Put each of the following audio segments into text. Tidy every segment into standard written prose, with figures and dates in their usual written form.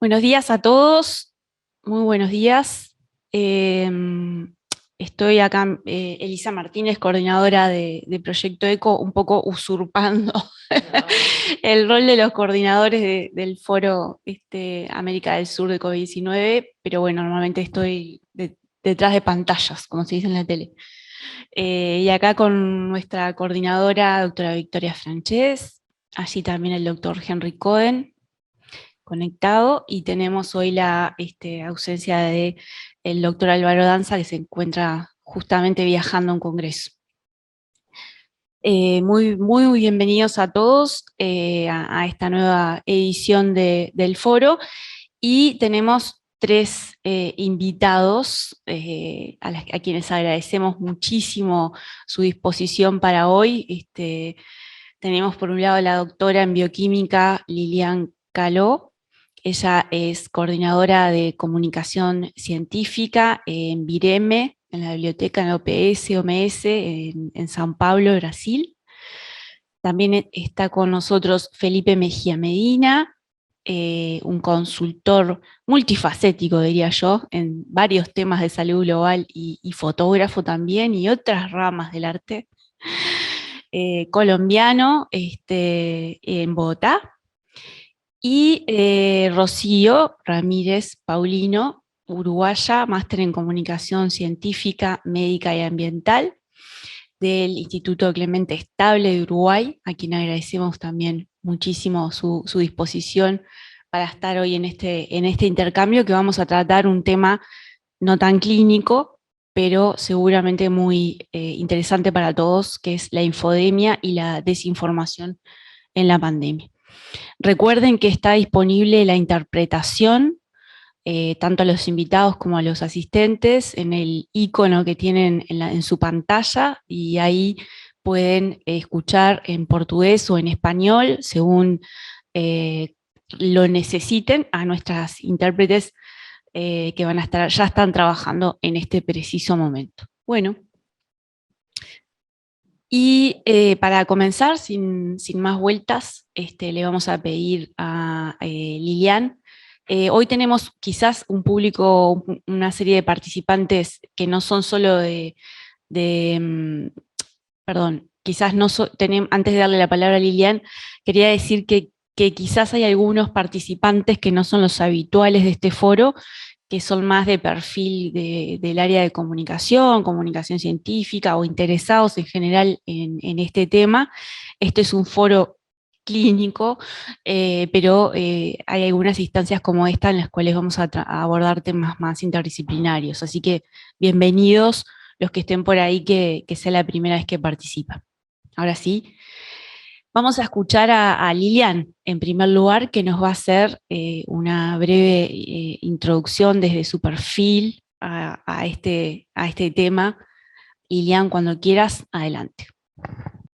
Buenos días a todos, muy buenos días. Estoy acá, Elisa Martínez, coordinadora de Proyecto ECO, un poco usurpando el rol de los coordinadores del Foro América del Sur de COVID-19, pero bueno, normalmente estoy detrás de pantallas, como se dice en la tele. Y acá con nuestra coordinadora, doctora Victoria Franchés, allí también el doctor Henry Cohen, conectado, y tenemos hoy la ausencia de el doctor Álvaro Danza, que se encuentra justamente viajando a un congreso. Muy bienvenidos a todos a esta nueva edición del foro, y tenemos tres invitados a quienes agradecemos muchísimo su disposición para hoy. Tenemos por un lado la doctora en bioquímica Lilian Caló. Ella es coordinadora de comunicación científica en Vireme, en la biblioteca en OMS, en San Pablo, Brasil. También está con nosotros Felipe Mejía Medina, un consultor multifacético, diría yo, en varios temas de salud global y fotógrafo también, y otras ramas del arte. Colombiano, en Bogotá. Y Rocío Ramírez Paulino, uruguaya, máster en comunicación científica, médica y ambiental del Instituto Clemente Estable de Uruguay, a quien agradecemos también muchísimo su disposición para estar hoy en este intercambio, que vamos a tratar un tema no tan clínico, pero seguramente muy interesante para todos, que es la infodemia y la desinformación en la pandemia. Recuerden que está disponible la interpretación, tanto a los invitados como a los asistentes, en el icono que tienen en su pantalla, y ahí pueden escuchar en portugués o en español, según lo necesiten, a nuestras intérpretes que ya están trabajando en este preciso momento. Bueno, y para comenzar, sin más vueltas, le vamos a pedir a Lilian. Hoy tenemos quizás un público, una serie de participantes que no son solo perdón, quizás no antes de darle la palabra a Lilian, quería decir que quizás hay algunos participantes que no son los habituales de este foro, que son más de perfil del área de comunicación científica, o interesados en general en este tema. Este es un foro clínico, pero hay algunas instancias como esta en las cuales vamos a abordar temas más interdisciplinarios. Así que bienvenidos los que estén por ahí, que sea la primera vez que participan. Ahora sí, vamos a escuchar a Lilian, en primer lugar, que nos va a hacer una breve introducción desde su perfil a este tema. Lilian, cuando quieras, adelante.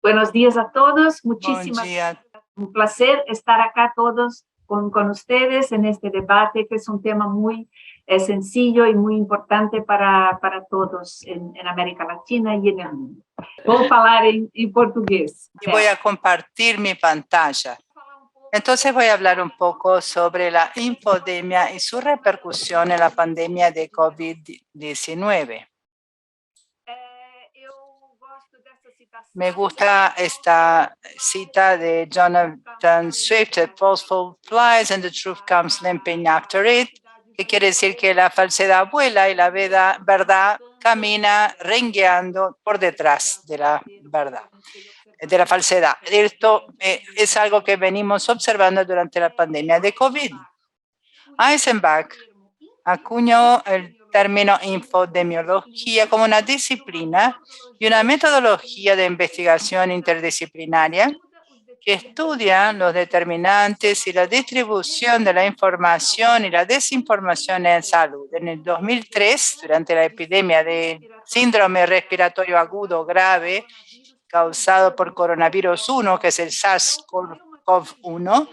Buenos días a todos, muchísimas gracias. Un placer estar acá todos con ustedes en este debate, que es un tema muy sencillo y muy importante para todos en América Latina y en el mundo. Voy a hablar en portugués. Y voy a compartir mi pantalla. Entonces voy a hablar un poco sobre la infodemia y su repercusión en la pandemia de COVID-19. Me gusta esta cita de Jonathan Swift: "The falsehood flies and the truth comes limping after it", que quiere decir que la falsedad vuela y la verdad camina rengueando por detrás de la verdad, de la falsedad. Esto es algo que venimos observando durante la pandemia de COVID. Eisenbach acuñó el término infodemiología como una disciplina y una metodología de investigación interdisciplinaria que estudia los determinantes y la distribución de la información y la desinformación en salud. En el 2003, durante la epidemia de síndrome respiratorio agudo grave causado por coronavirus 1, que es el SARS-CoV-1,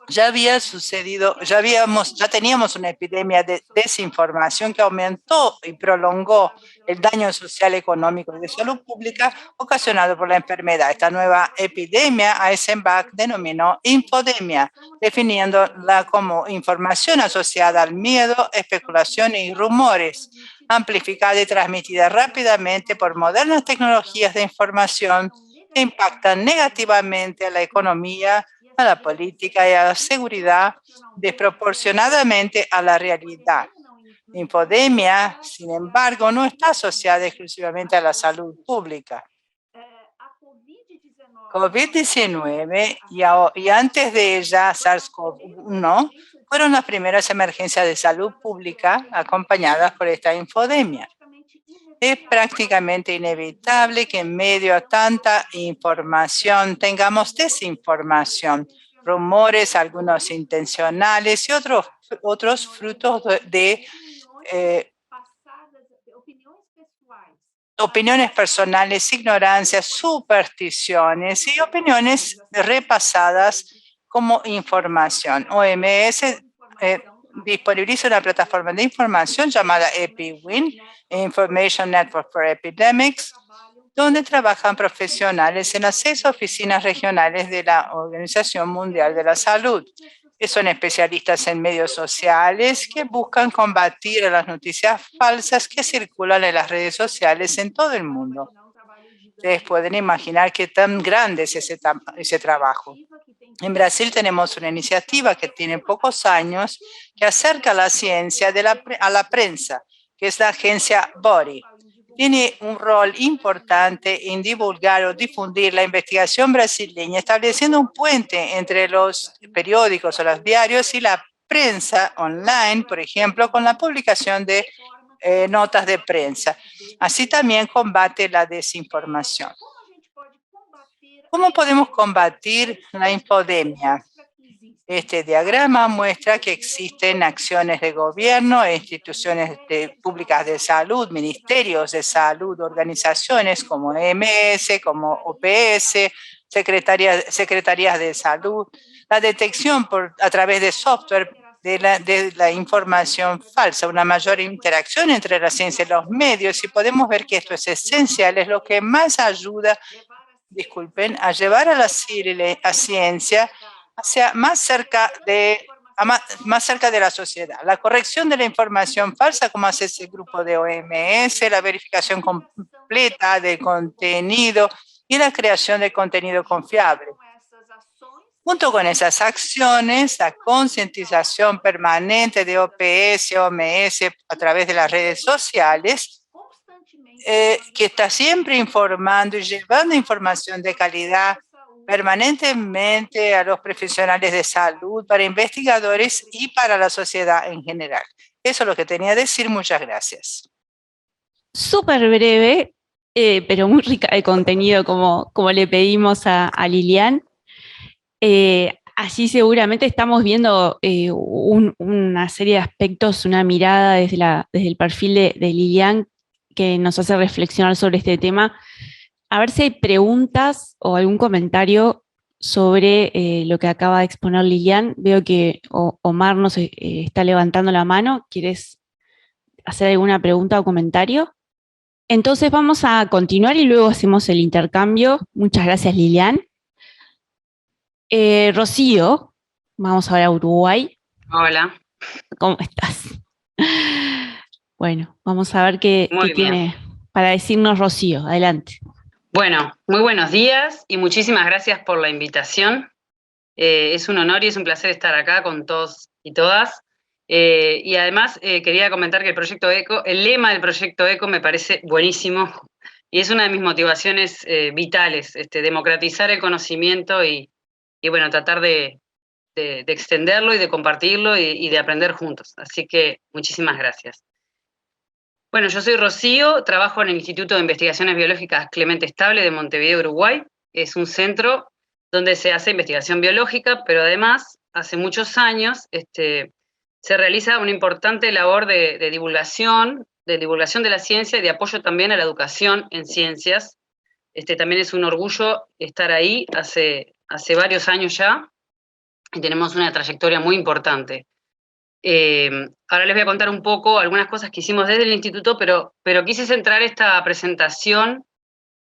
ya había sucedido, ya teníamos una epidemia de desinformación que aumentó y prolongó el daño social, económico y de salud pública ocasionado por la enfermedad. Esta nueva epidemia, Eisenbach denominó infodemia, definiéndola como información asociada al miedo, especulación y rumores, amplificada y transmitida rápidamente por modernas tecnologías de información que impactan negativamente a la economía, a la política y a la seguridad desproporcionadamente a la realidad. La infodemia, sin embargo, no está asociada exclusivamente a la salud pública. COVID-19 y antes de ella SARS-CoV-1 fueron las primeras emergencias de salud pública acompañadas por esta infodemia. Es prácticamente inevitable que en medio a tanta información tengamos desinformación, rumores, algunos intencionales y otros frutos de opiniones personales, ignorancias, supersticiones y opiniones repasadas como información. OMS disponibiliza una plataforma de información llamada EpiWin, Information Network for Epidemics, donde trabajan profesionales en las 6 oficinas regionales de la Organización Mundial de la Salud, que son especialistas en medios sociales que buscan combatir las noticias falsas que circulan en las redes sociales en todo el mundo. Ustedes pueden imaginar qué tan grande es ese trabajo. En Brasil tenemos una iniciativa que tiene pocos años que acerca la ciencia a la prensa, que es la agencia Body. Tiene un rol importante en divulgar o difundir la investigación brasileña, estableciendo un puente entre los periódicos o los diarios y la prensa online, por ejemplo, con la publicación de notas de prensa. Así también combate la desinformación. ¿Cómo podemos combatir la infodemia? Este diagrama muestra que existen acciones de gobierno e instituciones públicas de salud, ministerios de salud, organizaciones como EMS, como OPS, secretarías de salud, la detección a través de software de la información falsa, una mayor interacción entre la ciencia y los medios, y podemos ver que esto es esencial, es lo que más ayuda, a llevar a la ciencia hacia más cerca de la sociedad. La corrección de la información falsa, como hace ese grupo de OMS, la verificación completa del contenido y la creación de contenido confiable. Junto con esas acciones, la concientización permanente de OPS, OMS a través de las redes sociales, que está siempre informando y llevando información de calidad permanentemente a los profesionales de salud, para investigadores y para la sociedad en general. Eso es lo que tenía que decir. Muchas gracias. Súper breve, pero muy rica de contenido, como le pedimos a Lilian. Así seguramente estamos viendo una serie de aspectos, una mirada desde el perfil de Lilian que nos hace reflexionar sobre este tema. A ver si hay preguntas o algún comentario sobre lo que acaba de exponer Lilian. Veo que Omar nos está levantando la mano. ¿Quieres hacer alguna pregunta o comentario? Entonces vamos a continuar y luego hacemos el intercambio. Muchas gracias, Lilian. Rocío, vamos ahora a Uruguay. Hola. ¿Cómo estás? Bueno, vamos a ver qué tiene para decirnos Rocío. Adelante. Bueno, muy buenos días y muchísimas gracias por la invitación. Es un honor y es un placer estar acá con todos y todas. Y además quería comentar que el lema del proyecto ECO me parece buenísimo y es una de mis motivaciones vitales, democratizar el conocimiento y bueno, tratar de extenderlo y de compartirlo y de aprender juntos. Así que muchísimas gracias. Bueno, yo soy Rocío, trabajo en el Instituto de Investigaciones Biológicas Clemente Estable de Montevideo, Uruguay. Es un centro donde se hace investigación biológica, pero además, hace muchos años, se realiza una importante labor de divulgación de la ciencia y de apoyo también a la educación en ciencias. También es un orgullo estar ahí hace varios años ya. y tenemos una trayectoria muy importante. Ahora les voy a contar un poco algunas cosas que hicimos desde el instituto, pero quise centrar esta presentación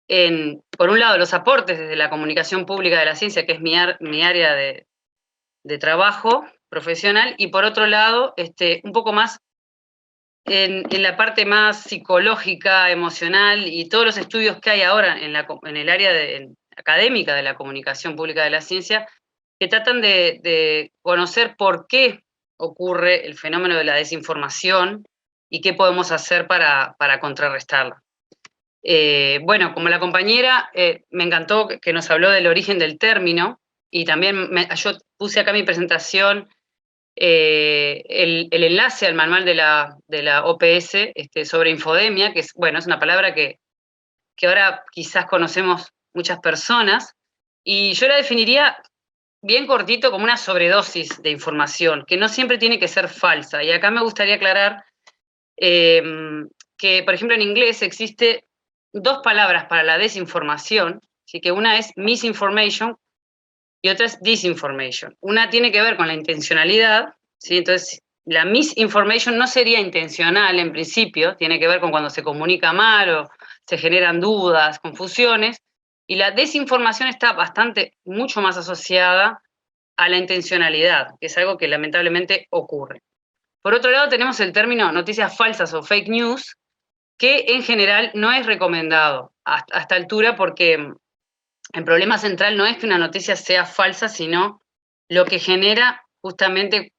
en, por un lado, los aportes desde la comunicación pública de la ciencia, que es mi área de trabajo profesional, y por otro lado, un poco más en la parte más psicológica, emocional, y todos los estudios que hay ahora en el área académica de la comunicación pública de la ciencia, que tratan de conocer por qué ocurre el fenómeno de la desinformación y qué podemos hacer para contrarrestarla. Bueno, como la compañera, me encantó que nos habló del origen del término, y también yo puse acá en mi presentación el enlace al manual de la OPS sobre infodemia, que es, bueno, es una palabra que ahora quizás conocemos muchas personas, y yo la definiría bien cortito como una sobredosis de información, que no siempre tiene que ser falsa. Y acá me gustaría aclarar que, por ejemplo, en inglés existe 2 palabras para la desinformación, así que una es misinformation y otra es disinformation. Una tiene que ver con la intencionalidad, ¿sí? Entonces, la misinformation no sería intencional en principio, tiene que ver con cuando se comunica mal o se generan dudas, confusiones, y la desinformación está mucho más asociada a la intencionalidad, que es algo que lamentablemente ocurre. Por otro lado, tenemos el término noticias falsas o fake news, que en general no es recomendado a esta altura, porque el problema central no es que una noticia sea falsa, sino lo que genera justamente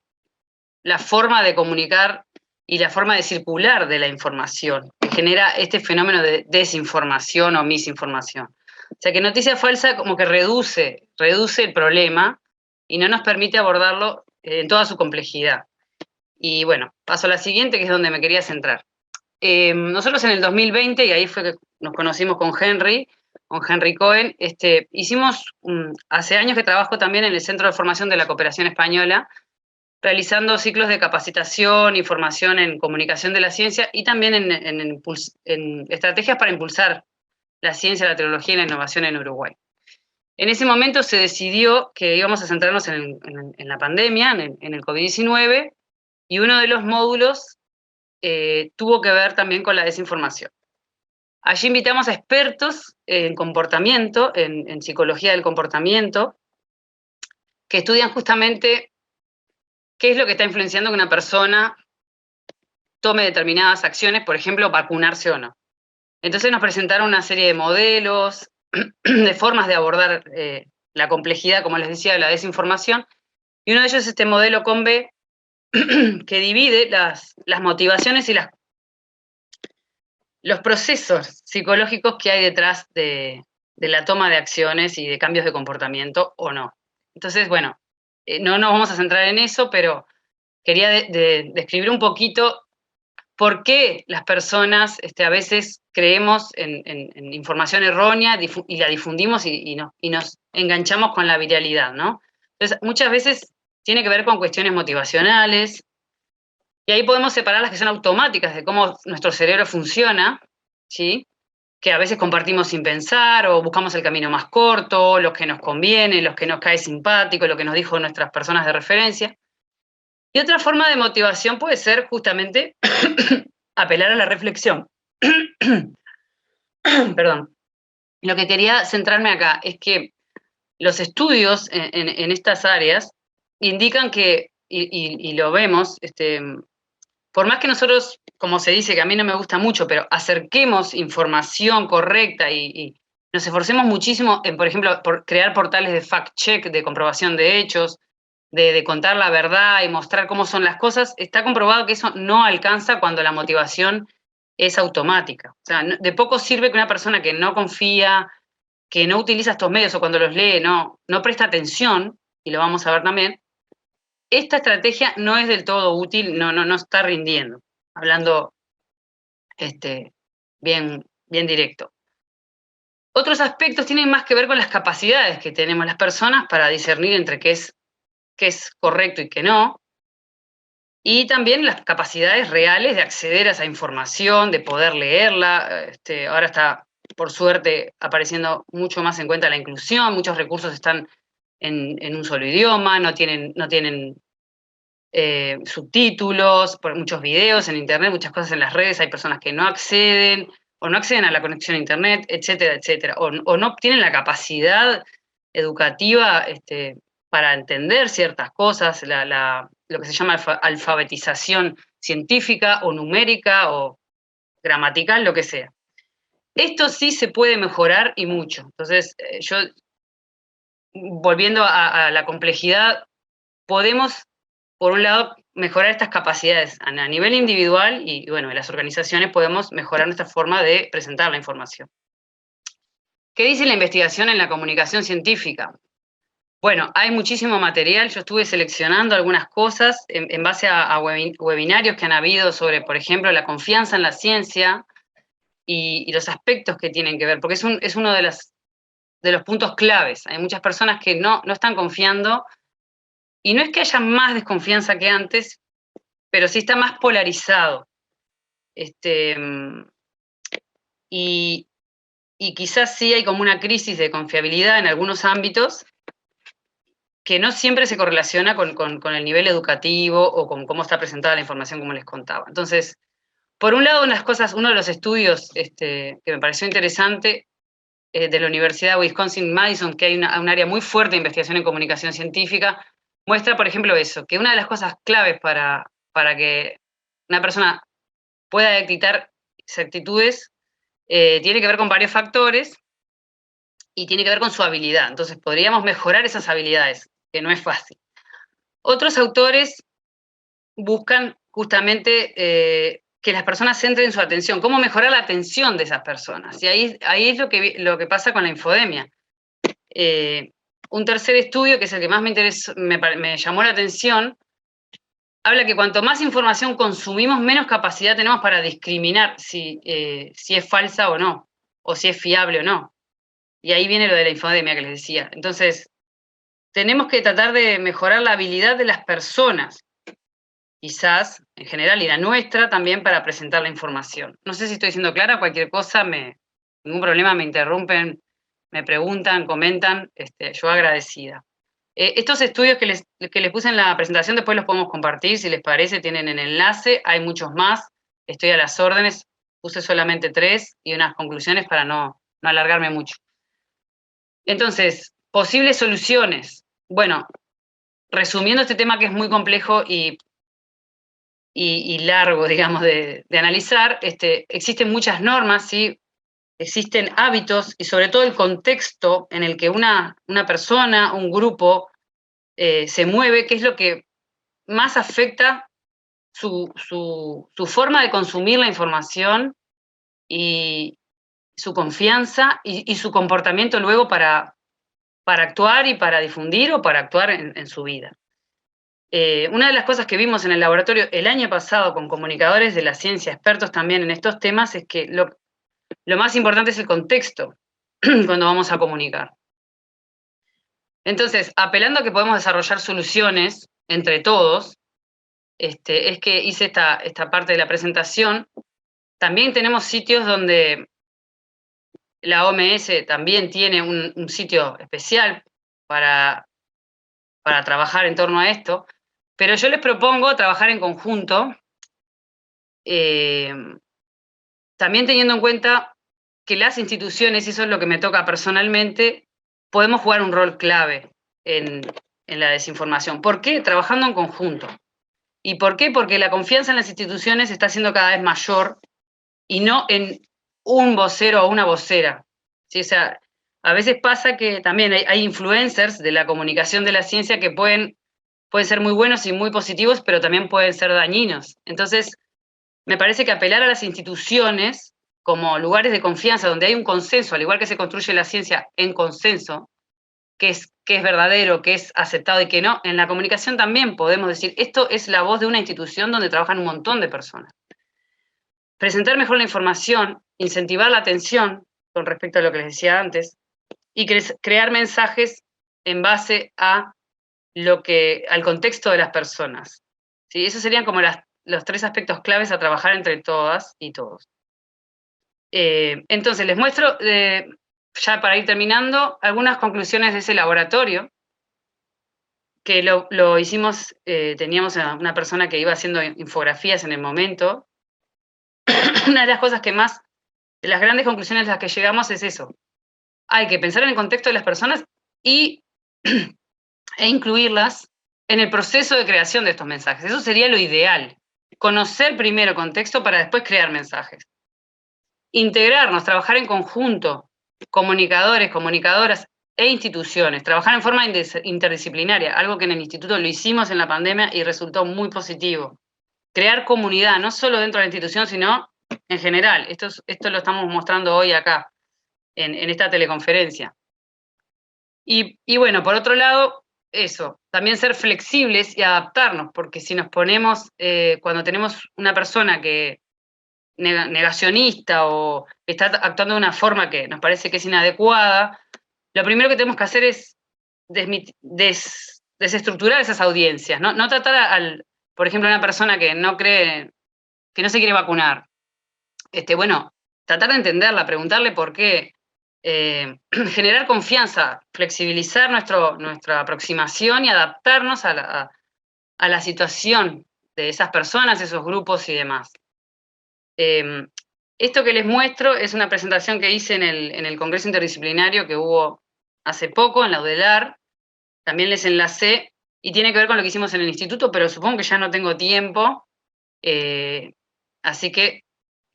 la forma de comunicar y la forma de circular de la información, que genera este fenómeno de desinformación o misinformación. O sea que noticia falsa como que reduce el problema y no nos permite abordarlo en toda su complejidad. Y bueno, paso a la siguiente, que es donde me quería centrar. Nosotros en el 2020, y ahí fue que nos conocimos con Henry Cohen, hicimos, hace años que trabajo también en el Centro de Formación de la Cooperación Española, realizando ciclos de capacitación y formación en comunicación de la ciencia, y también en estrategias para impulsar la ciencia, la tecnología y la innovación en Uruguay. En ese momento se decidió que íbamos a centrarnos en la pandemia, en el COVID-19, y uno de los módulos tuvo que ver también con la desinformación. Allí invitamos a expertos en comportamiento, en psicología del comportamiento, que estudian justamente qué es lo que está influenciando que una persona tome determinadas acciones, por ejemplo, vacunarse o no. Entonces nos presentaron una serie de modelos, de formas de abordar la complejidad, como les decía, de la desinformación, y uno de ellos es este modelo COMBE, que divide las motivaciones y los procesos psicológicos que hay detrás de la toma de acciones y de cambios de comportamiento o no. Entonces, bueno, no nos vamos a centrar en eso, pero quería describir un poquito por qué las personas a veces creemos en información errónea y la difundimos y nos enganchamos con la viralidad, ¿no? Entonces, muchas veces tiene que ver con cuestiones motivacionales, y ahí podemos separar las que son automáticas de cómo nuestro cerebro funciona, ¿sí? Que a veces compartimos sin pensar o buscamos el camino más corto, los que nos conviene, los que nos cae simpático, lo que nos dijo nuestras personas de referencia. Y otra forma de motivación puede ser justamente apelar a la reflexión. Perdón. Lo que quería centrarme acá es que los estudios en estas áreas indican que, y lo vemos, por más que nosotros, como se dice, que a mí no me gusta mucho, pero acerquemos información correcta y nos esforcemos muchísimo en, por ejemplo, por crear portales de fact-check, de comprobación de hechos, de contar la verdad y mostrar cómo son las cosas, está comprobado que eso no alcanza cuando la motivación es automática. O sea, de poco sirve que una persona que no confía, que no utiliza estos medios o cuando los lee no presta atención, y lo vamos a ver también, esta estrategia no es del todo útil, no está rindiendo, hablando bien directo. Otros aspectos tienen más que ver con las capacidades que tenemos las personas para discernir entre qué es correcto y qué no, y también las capacidades reales de acceder a esa información, de poder leerla. Ahora está, por suerte, apareciendo mucho más en cuenta la inclusión, muchos recursos están en un solo idioma, no tienen subtítulos, muchos videos en internet, muchas cosas en las redes, hay personas que no acceden, o no acceden a la conexión a internet, etcétera, etcétera, o no tienen la capacidad educativa para entender ciertas cosas, lo que se llama alfabetización científica o numérica o gramatical, lo que sea. Esto sí se puede mejorar y mucho. Entonces, yo, volviendo a la complejidad, podemos, por un lado, mejorar estas capacidades a nivel individual y, bueno, en las organizaciones podemos mejorar nuestra forma de presentar la información. ¿Qué dice la investigación en la comunicación científica? Bueno, hay muchísimo material, yo estuve seleccionando algunas cosas en base a webinarios que han habido sobre, por ejemplo, la confianza en la ciencia y los aspectos que tienen que ver, porque es uno de los puntos claves. Hay muchas personas que no están confiando, y no es que haya más desconfianza que antes, pero sí está más polarizado. Y quizás sí hay como una crisis de confiabilidad en algunos ámbitos que no siempre se correlaciona con el nivel educativo o con cómo está presentada la información, como les contaba. Entonces, por un lado, uno de los estudios que me pareció interesante de la Universidad de Wisconsin-Madison, que hay un área muy fuerte de investigación en comunicación científica, muestra, por ejemplo, eso, que una de las cosas claves para que una persona pueda detectar exactitudes tiene que ver con varios factores y tiene que ver con su habilidad. Entonces, podríamos mejorar esas habilidades, que no es fácil. Otros autores buscan justamente que las personas centren su atención, cómo mejorar la atención de esas personas. Y ahí es lo que pasa con la infodemia. Un tercer estudio, que es el que más me interesó, me llamó la atención, habla que cuanto más información consumimos, menos capacidad tenemos para discriminar si es falsa o no, o si es fiable o no. Y ahí viene lo de la infodemia que les decía. Entonces, tenemos que tratar de mejorar la habilidad de las personas, quizás, en general, y la nuestra también, para presentar la información. No sé si estoy siendo clara, cualquier cosa, ningún problema, me interrumpen, me preguntan, comentan, yo agradecida. Estos estudios que les puse en la presentación, después los podemos compartir, si les parece, tienen el enlace, hay muchos más, estoy a las órdenes, puse solamente 3 y unas conclusiones para no alargarme mucho. Entonces, posibles soluciones. Bueno, resumiendo este tema que es muy complejo y largo, digamos, de analizar, existen muchas normas, ¿sí? Existen hábitos y sobre todo el contexto en el que una persona, un grupo, se mueve, que es lo que más afecta su forma de consumir la información y su confianza y su comportamiento luego para actuar y para difundir o para actuar en su vida. Una de las cosas que vimos en el laboratorio el año pasado con comunicadores de la ciencia, expertos también en estos temas, es que lo más importante es el contexto cuando vamos a comunicar. Entonces, apelando a que podemos desarrollar soluciones entre todos, es que hice esta parte de la presentación. También tenemos sitios donde la OMS también tiene un sitio especial para trabajar en torno a esto, pero yo les propongo trabajar en conjunto, también teniendo en cuenta que las instituciones, y eso es lo que me toca personalmente, podemos jugar un rol clave en la desinformación. ¿Por qué? Trabajando en conjunto. ¿Y por qué? Porque la confianza en las instituciones está siendo cada vez mayor y no en un vocero o una vocera. ¿Sí? O sea, a veces pasa que también hay influencers de la comunicación de la ciencia que pueden ser muy buenos y muy positivos, pero también pueden ser dañinos. Entonces, me parece que apelar a las instituciones como lugares de confianza donde hay un consenso, al igual que se construye la ciencia en consenso, que es verdadero, que es aceptado y que no, en la comunicación también podemos decir, esto es la voz de una institución donde trabajan un montón de personas. Presentar mejor la información, incentivar la atención con respecto a lo que les decía antes, y crear mensajes en base a al contexto de las personas. ¿Sí? Esos serían como los 3 aspectos claves a trabajar entre todas y todos. Entonces, les muestro, ya para ir terminando, algunas conclusiones de ese laboratorio, que lo hicimos, teníamos una persona que iba haciendo infografías en el momento. Una de las cosas que más, de las grandes conclusiones a las que llegamos es eso. Hay que pensar en el contexto de las personas e incluirlas en el proceso de creación de estos mensajes. Eso sería lo ideal. Conocer primero el contexto para después crear mensajes. Integrarnos, trabajar en conjunto, comunicadores, comunicadoras e instituciones, trabajar en forma interdisciplinaria, algo que en el instituto lo hicimos en la pandemia y resultó muy positivo. Crear comunidad, no solo dentro de la institución, sino en general. Esto lo estamos mostrando hoy acá, en esta teleconferencia. Y bueno, por otro lado, eso, también ser flexibles y adaptarnos, porque si nos ponemos, cuando tenemos una persona que negacionista o está actuando de una forma que nos parece que es inadecuada, lo primero que tenemos que hacer es desestructurar esas audiencias, no tratar por ejemplo, a una persona que no cree, que no se quiere vacunar. Bueno, tratar de entenderla, preguntarle por qué, generar confianza, flexibilizar nuestra aproximación y adaptarnos a la situación de esas personas, esos grupos y demás. Esto que les muestro es una presentación que hice en el Congreso Interdisciplinario que hubo hace poco en la UDELAR. También les enlacé y tiene que ver con lo que hicimos en el instituto, pero supongo que ya no tengo tiempo. Así que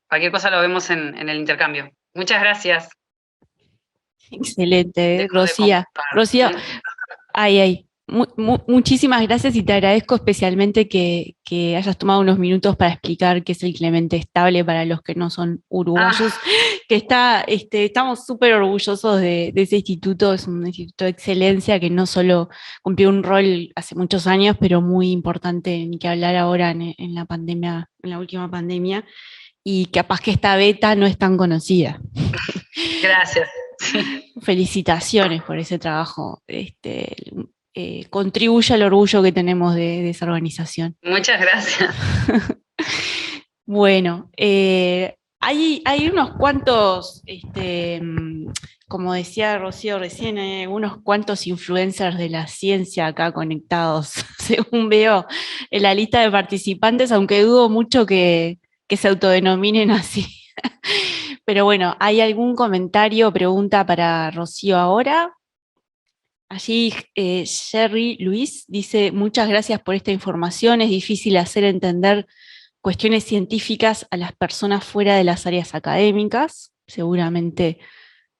cualquier cosa lo vemos en el intercambio. Muchas gracias. Excelente, Rocío. Rocío, muchísimas gracias y te agradezco especialmente que hayas tomado unos minutos para explicar qué es el Clemente Estable para los que no son uruguayos, que estamos súper orgullosos de ese instituto. Es un instituto de excelencia que no solo cumplió un rol hace muchos años, pero muy importante, ni que hablar ahora en la pandemia, en la última pandemia, y capaz que esta beta no es tan conocida. Gracias. Felicitaciones por ese trabajo. Contribuye al orgullo que tenemos de esa organización. Muchas gracias. Bueno, hay unos cuantos, como decía Rocío recién, hay unos cuantos influencers de la ciencia acá conectados, según veo en la lista de participantes, aunque dudo mucho que se autodenominen así. Pero bueno, ¿hay algún comentario o pregunta para Rocío ahora? Allí Sherry Luis dice, muchas gracias por esta información, es difícil hacer entender cuestiones científicas a las personas fuera de las áreas académicas, seguramente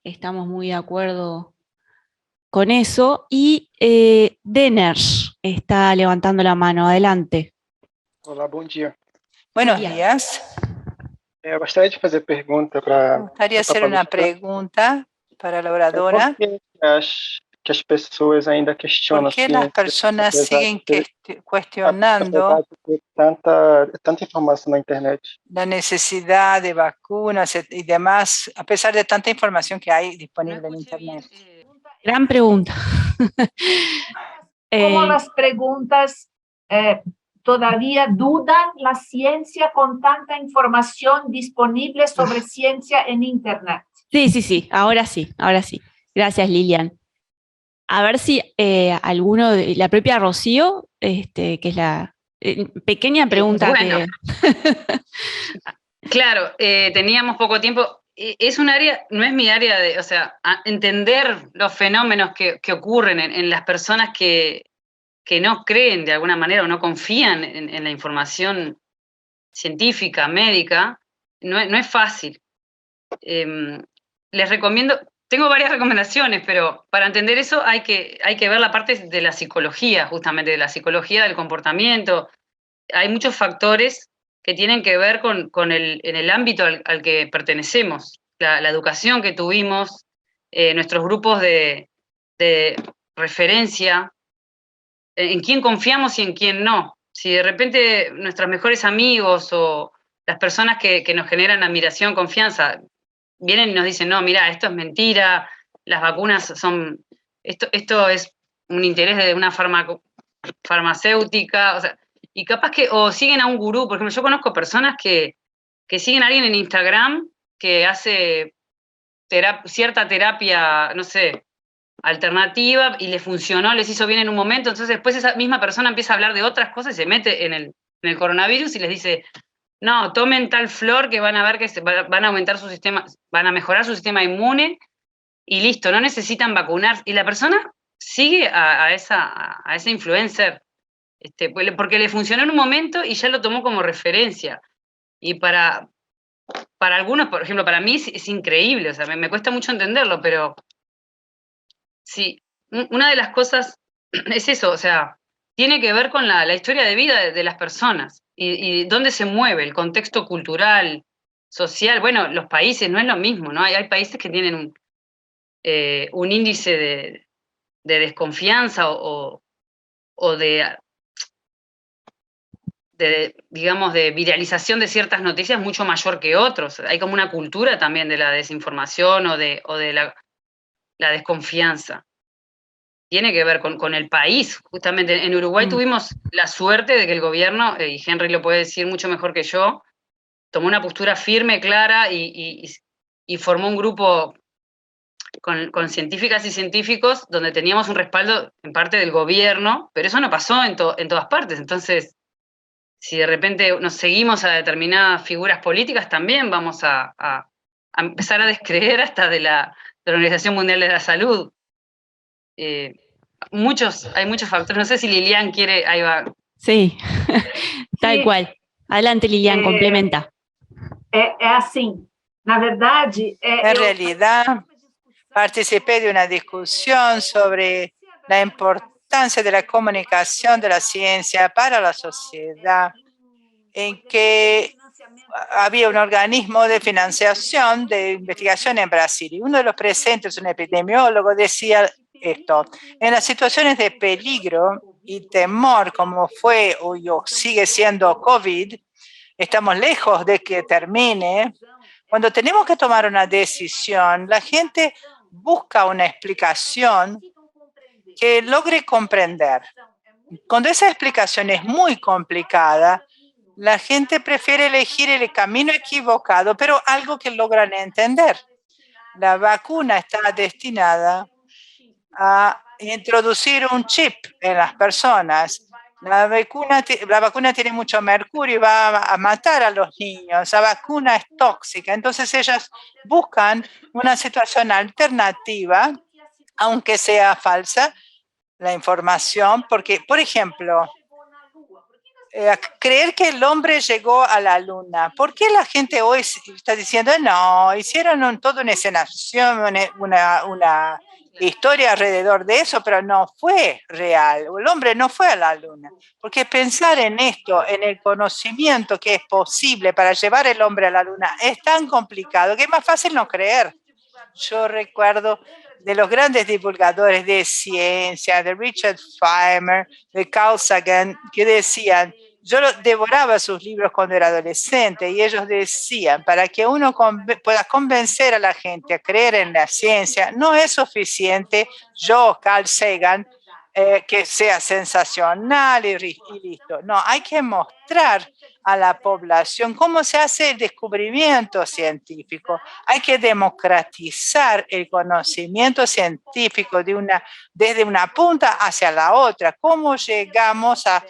estamos muy de acuerdo con eso, y Denner está levantando la mano, adelante. Hola, buen día. Buenos días. Me gustaría hacer una pregunta para la oradora. ¿Por qué las personas siguen cuestionando tanta información en internet? La necesidad de vacunas y demás, a pesar de tanta información que hay disponible en internet? Gran pregunta. ¿Cómo las preguntas todavía dudan la ciencia con tanta información disponible sobre ciencia en internet? Sí, ahora sí. Gracias, Lilian. A ver si alguno de la propia Rocío, que es la pequeña pregunta. Bueno. Claro, teníamos poco tiempo. Es un área, no es mi área de, entender los fenómenos que ocurren en las personas que no creen de alguna manera o no confían en la información científica, médica, no es fácil. Les recomiendo, tengo varias recomendaciones, pero para entender eso hay que ver la parte de la psicología, justamente, de la psicología del comportamiento. Hay muchos factores que tienen que ver en el ámbito al que pertenecemos, la educación que tuvimos, nuestros grupos de referencia, en quién confiamos y en quién no. Si de repente nuestros mejores amigos o las personas que nos generan admiración, confianza, vienen y nos dicen, no, mira, esto es mentira, las vacunas son, esto es un interés de una farmacéutica, y capaz o siguen a un gurú. Por ejemplo, yo conozco personas que siguen a alguien en Instagram que hace cierta terapia, no sé, alternativa y le funcionó, les hizo bien en un momento, entonces después esa misma persona empieza a hablar de otras cosas y se mete en el coronavirus y les dice, no, tomen tal flor que van a ver que van a aumentar su sistema, van a mejorar su sistema inmune y listo, no necesitan vacunar. Y la persona sigue a esa influencer, porque le funcionó en un momento y ya lo tomó como referencia. Y para algunos, por ejemplo, para mí es increíble, o sea, me cuesta mucho entenderlo, pero sí, una de las cosas es eso, o sea, tiene que ver con la historia de vida de las personas y dónde se mueve, el contexto cultural, social. Bueno, los países no es lo mismo, ¿no? Hay países que tienen un índice de desconfianza o digamos, de viralización de ciertas noticias mucho mayor que otros. Hay como una cultura también de la desinformación o de la desconfianza. Tiene que ver con el país. Justamente en Uruguay tuvimos la suerte de que el gobierno, y Henry lo puede decir mucho mejor que yo, tomó una postura firme, clara y formó un grupo con científicas y científicos donde teníamos un respaldo en parte del gobierno, pero eso no pasó en todas partes. Entonces, si de repente nos seguimos a determinadas figuras políticas, también vamos a empezar a descreer hasta de la Organización Mundial de la Salud. Hay muchos factores. No sé si Lilian quiere, ahí va. Sí, tal cual. Adelante, Lilian, complementa. É assim, na verdade... En realidad, participé de una discusión sobre la importancia de la comunicación de la ciencia para la sociedad, en que había un organismo de financiación de investigación en Brasil. Y uno de los presentes, un epidemiólogo, decía esto: en las situaciones de peligro y temor, como fue o sigue siendo COVID, estamos lejos de que termine. Cuando tenemos que tomar una decisión, la gente busca una explicación que logre comprender. Cuando esa explicación es muy complicada, la gente prefiere elegir el camino equivocado, pero algo que logran entender. La vacuna está destinada a introducir un chip en las personas. La vacuna tiene mucho mercurio y va a matar a los niños. La vacuna es tóxica. Entonces ellas buscan una situación alternativa, aunque sea falsa, la información, porque, por ejemplo, creer que el hombre llegó a la luna. ¿Por qué la gente hoy está diciendo, no, hicieron toda una escenación, una historia alrededor de eso, pero no fue real? El hombre no fue a la luna. Porque pensar en esto, en el conocimiento que es posible para llevar el hombre a la luna, es tan complicado que es más fácil no creer. Yo recuerdo de los grandes divulgadores de ciencia, de Richard Feynman, de Carl Sagan, que decían, yo devoraba sus libros cuando era adolescente y ellos decían, para que uno pueda convencer a la gente a creer en la ciencia, no es suficiente yo, Carl Sagan, que sea sensacional y listo. No, hay que mostrar a la población cómo se hace el descubrimiento científico. Hay que democratizar el conocimiento científico desde una punta hacia la otra. ¿Cómo llegamos a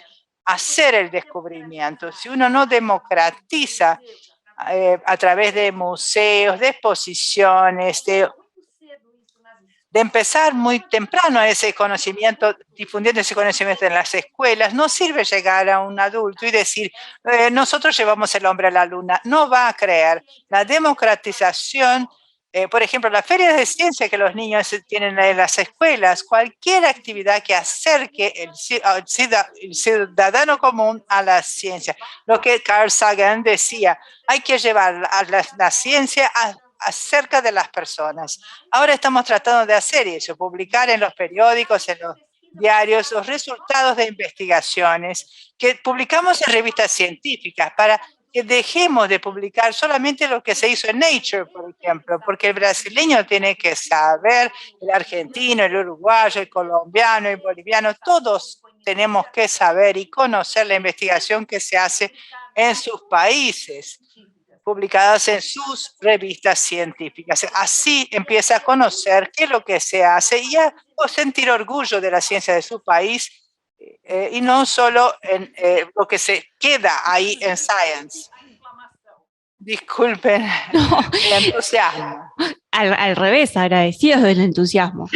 hacer el descubrimiento? Si uno no democratiza a través de museos, de exposiciones, de empezar muy temprano ese conocimiento, difundiendo ese conocimiento en las escuelas, no sirve llegar a un adulto y decir, nosotros llevamos el hombre a la luna. No va a creer. La democratización, por ejemplo, las ferias de ciencia que los niños tienen en las escuelas, cualquier actividad que acerque el ciudadano común a la ciencia. Lo que Carl Sagan decía, hay que llevar la ciencia acerca de las personas. Ahora estamos tratando de hacer eso, publicar en los periódicos, en los diarios, los resultados de investigaciones que publicamos en revistas científicas para que dejemos de publicar solamente lo que se hizo en Nature, por ejemplo, porque el brasileño tiene que saber, el argentino, el uruguayo, el colombiano, el boliviano, todos tenemos que saber y conocer la investigación que se hace en sus países. publicadas en sus revistas científicas. Así empieza a conocer qué es lo que se hace y a sentir orgullo de la ciencia de su país y no solo en lo que se queda ahí en Science. Disculpen el entusiasmo. Al revés, agradecidos del entusiasmo.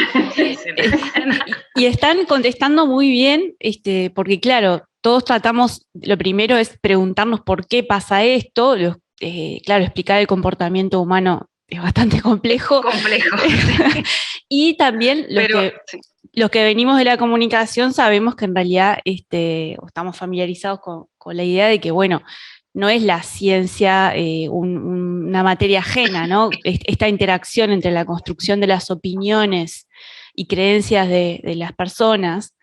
Y están contestando muy bien, porque claro, todos tratamos, lo primero es preguntarnos por qué pasa esto, claro, explicar el comportamiento humano es bastante complejo. Y también los que venimos de la comunicación sabemos que en realidad estamos familiarizados con la idea de que, bueno, no es la ciencia una materia ajena, ¿no? Esta interacción entre la construcción de las opiniones y creencias de las personas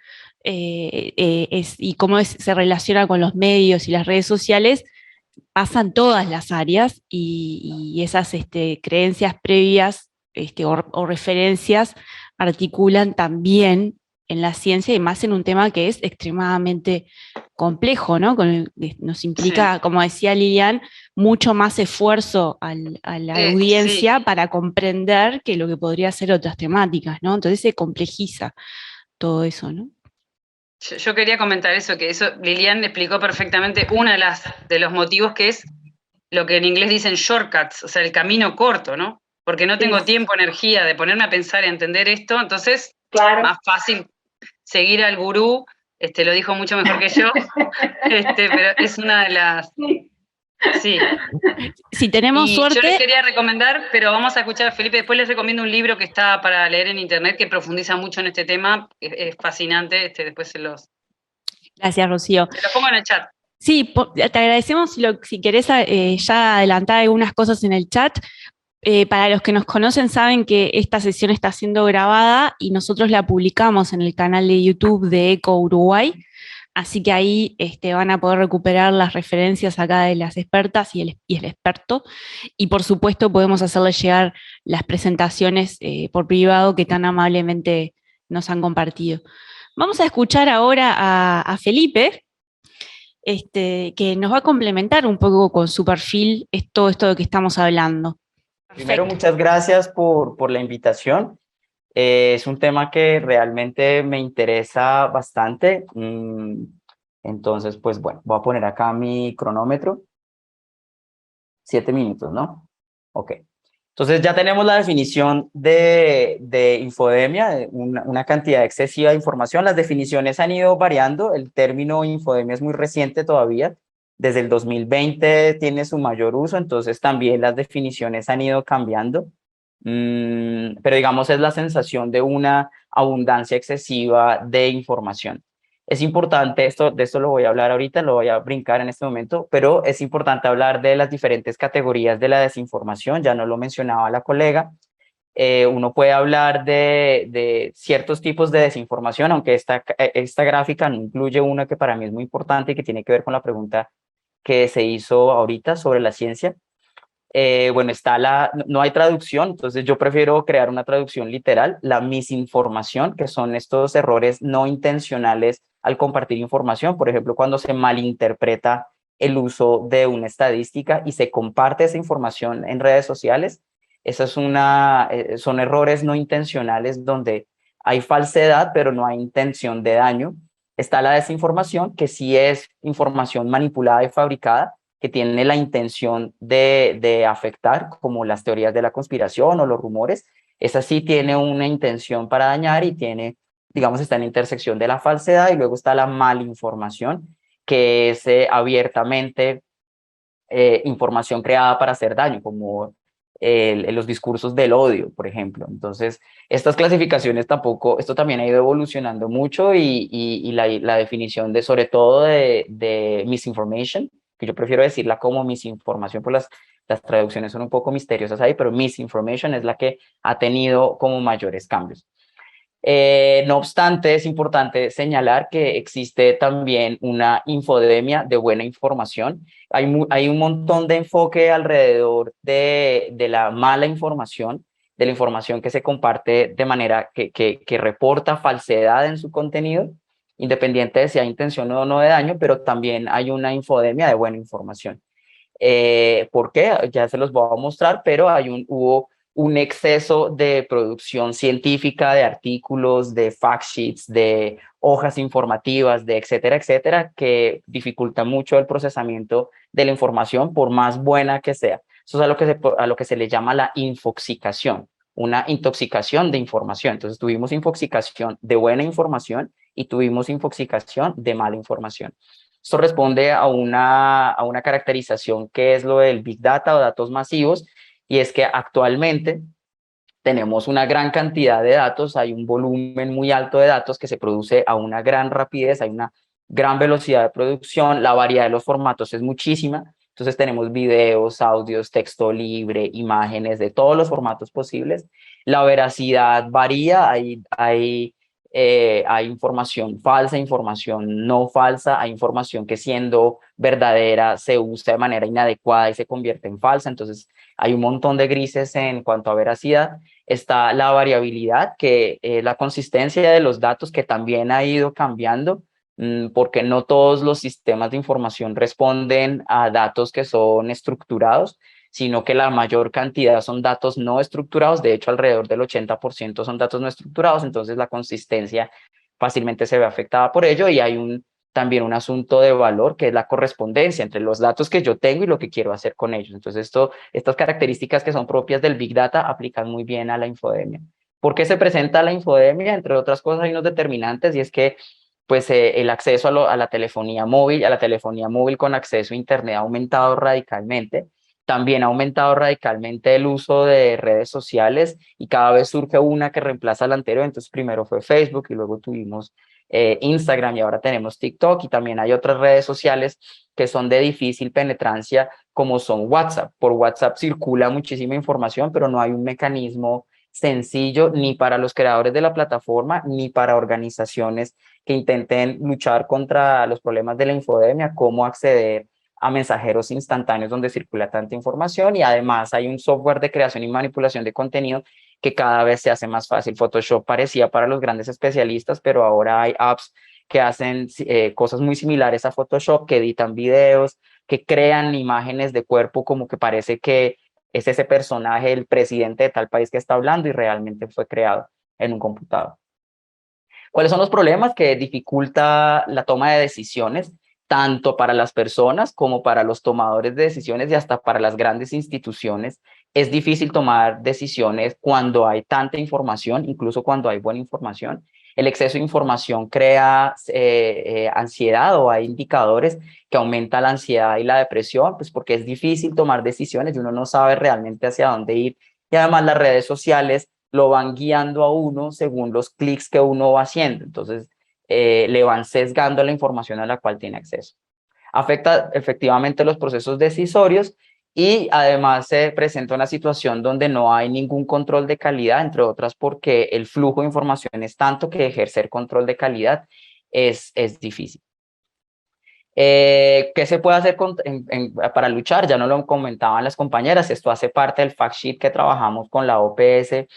y cómo se relaciona con los medios y las redes sociales, pasa en todas las áreas y esas creencias previas o referencias articulan también en la ciencia y más en un tema que es extremadamente complejo, ¿no? Nos implica, como decía Lilian, mucho más esfuerzo a la audiencia para comprender que lo que podría ser otras temáticas, ¿no? Entonces se complejiza todo eso, ¿no? Yo quería comentar eso, que eso Lilian explicó perfectamente de los motivos que es lo que en inglés dicen shortcuts, o sea, el camino corto, ¿no? Porque no tengo tiempo, energía de ponerme a pensar y a entender esto, entonces más fácil seguir al gurú, lo dijo mucho mejor que yo, pero es una de las... Sí. Si tenemos suerte... Yo les quería recomendar, pero vamos a escuchar a Felipe, después les recomiendo un libro que está para leer en internet que profundiza mucho en este tema, es fascinante, después se los... Gracias, Rocío. Se los pongo en el chat. Sí, te agradecemos si querés ya adelantar algunas cosas en el chat. Para los que nos conocen saben que esta sesión está siendo grabada y nosotros la publicamos en el canal de YouTube de ECO Uruguay, así que ahí van a poder recuperar las referencias acá de las expertas y el experto, y por supuesto podemos hacerles llegar las presentaciones por privado que tan amablemente nos han compartido. Vamos a escuchar ahora a Felipe, que nos va a complementar un poco con su perfil todo esto de que estamos hablando. Primero, muchas gracias por la invitación. Es un tema que realmente me interesa bastante. Entonces, pues bueno, voy a poner acá mi cronómetro. 7 minutos, ¿no? Ok. Entonces ya tenemos la definición de infodemia, una cantidad excesiva de información. Las definiciones han ido variando. El término infodemia es muy reciente todavía. Desde el 2020 tiene su mayor uso, entonces también las definiciones han ido cambiando. Pero digamos es la sensación de una abundancia excesiva de información. Es importante, de esto lo voy a hablar ahorita, lo voy a brincar en este momento, pero es importante hablar de las diferentes categorías de la desinformación, ya no lo mencionaba la colega. Uno puede hablar de ciertos tipos de desinformación, aunque esta gráfica no incluye una que para mí es muy importante y que tiene que ver con la pregunta que se hizo ahorita sobre la ciencia. Bueno, no hay traducción, entonces yo prefiero crear una traducción literal, la misinformación, que son estos errores no intencionales al compartir información, por ejemplo, cuando se malinterpreta el uso de una estadística y se comparte esa información en redes sociales. Son errores no intencionales donde hay falsedad, pero no hay intención de daño. Está la desinformación, que sí es información manipulada y fabricada, que tiene la intención de afectar, como las teorías de la conspiración o los rumores. Esa sí tiene una intención para dañar y tiene, digamos, está en la intersección de la falsedad. Y luego está la malinformación, que es abiertamente información creada para hacer daño, como los discursos del odio, por ejemplo. Entonces, estas clasificaciones esto también ha ido evolucionando mucho y la definición sobre todo de misinformation, que yo prefiero decirla como misinformación, pues las traducciones son un poco misteriosas ahí, pero misinformation es la que ha tenido como mayores cambios. No obstante, es importante señalar que existe también una infodemia de buena información. Hay un montón de enfoque alrededor de la mala información, de la información que se comparte de manera que reporta falsedad en su contenido, independiente de si hay intención o no de daño, pero también hay una infodemia de buena información. ¿Por qué? Ya se los voy a mostrar, pero hubo un exceso de producción científica, de artículos, de fact sheets, de hojas informativas, de etcétera, etcétera, que dificulta mucho el procesamiento de la información por más buena que sea. Eso es a lo que se le llama la infoxicación, una intoxicación de información. Entonces tuvimos infoxicación de buena información y tuvimos infoxicación de mala información. Esto responde a una caracterización que es lo del Big Data o datos masivos, y es que actualmente tenemos una gran cantidad de datos, hay un volumen muy alto de datos que se produce a una gran rapidez, hay una gran velocidad de producción, la variedad de los formatos es muchísima, entonces tenemos videos, audios, texto libre, imágenes de todos los formatos posibles. La veracidad varía, hay información falsa, información no falsa, hay información que siendo verdadera se usa de manera inadecuada y se convierte en falsa, entonces hay un montón de grises en cuanto a veracidad. Está la variabilidad, que es la consistencia de los datos, que también ha ido cambiando, porque no todos los sistemas de información responden a datos que son estructurados, sino que la mayor cantidad son datos no estructurados. De hecho, alrededor del 80% son datos no estructurados, entonces la consistencia fácilmente se ve afectada por ello, y hay también un asunto de valor, que es la correspondencia entre los datos que yo tengo y lo que quiero hacer con ellos. Entonces, estas características que son propias del Big Data aplican muy bien a la infodemia. ¿Por qué se presenta la infodemia? Entre otras cosas, hay unos determinantes, y es que pues, el acceso a la telefonía móvil con acceso a Internet ha aumentado radicalmente. También ha aumentado radicalmente el uso de redes sociales, y cada vez surge una que reemplaza a la anterior. Entonces, primero fue Facebook y luego tuvimos Instagram y ahora tenemos TikTok, y también hay otras redes sociales que son de difícil penetrancia, como son WhatsApp. Por WhatsApp circula muchísima información, pero no hay un mecanismo sencillo ni para los creadores de la plataforma ni para organizaciones que intenten luchar contra los problemas de la infodemia, cómo acceder a mensajeros instantáneos donde circula tanta información. Y además hay un software de creación y manipulación de contenido que cada vez se hace más fácil. Photoshop parecía para los grandes especialistas, pero ahora hay apps que hacen cosas muy similares a Photoshop, que editan videos, que crean imágenes de cuerpo como que parece que es ese personaje, el presidente de tal país que está hablando, y realmente fue creado en un computador. ¿Cuáles son los problemas? Que dificulta la toma de decisiones, tanto para las personas como para los tomadores de decisiones y hasta para las grandes instituciones. Es difícil tomar decisiones cuando hay tanta información, incluso cuando hay buena información. El exceso de información crea ansiedad, o hay indicadores que aumenta la ansiedad y la depresión, pues porque es difícil tomar decisiones y uno no sabe realmente hacia dónde ir. Y además las redes sociales lo van guiando a uno según los clics que uno va haciendo. Entonces, le van sesgando la información a la cual tiene acceso. Afecta efectivamente los procesos decisorios, y además se presenta una situación donde no hay ningún control de calidad, entre otras porque el flujo de información es tanto que ejercer control de calidad es difícil. ¿Qué se puede hacer para luchar? Ya no lo comentaban las compañeras, esto hace parte del fact sheet que trabajamos con la OPS